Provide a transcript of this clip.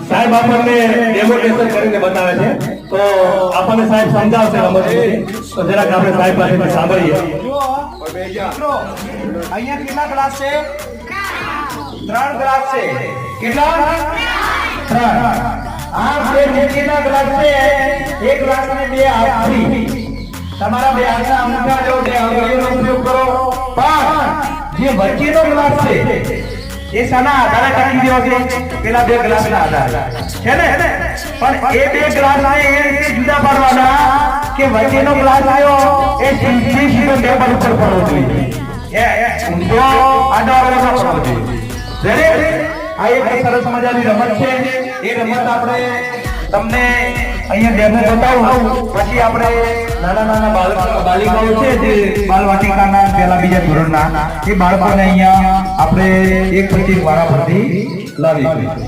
સાહેબ આપણને ડેમોન્સ્ટ્રેશન કરીને બતાવે છે, તો આપણને સાહેબ સમજાવશે રમત, તો જરાક આપણે સાહેબ પાસેથી સાંભળીએ. મિત્રો અહીંયા કેટલા ગ્લાસ છે? 3 ગ્લાસ છે. કેટલા? 3. આ બે નીચેના ગ્લાસ છે, એક ગ્લાસ ને બે હાથથી તમારા બે હાથના અંગૂઠા જો બે આંગળીઓનો ઉપયોગ કરો. પણ જે વચ્ચેનો ગ્લાસ છે એ શાના આધારે ટકી રહ્યો છે? પેલા બે ગ્લાસના આધારે છે ને. પણ એ બે ગ્લાસને એ રીતે જુદા પાડવાના કે વચ્ચેનો ગ્લાસ આવ્યો એ સીધો ટેબલ ઉપર પડવો જોઈએ, ઊંધો આડો પડવો જોઈએ. આ એક સરસ મજાની રમત છે. એ રમત આપણે તમને અહીંયા ડેમો બતાવું, પછી આપણે નાના નાના બાલિકાઓ છે જે બાલવાટિકાના પહેલા બીજા ધોરણના, એ બાળકોને અહીંયા આપણે એક પછી વારા ફરતી લાવી.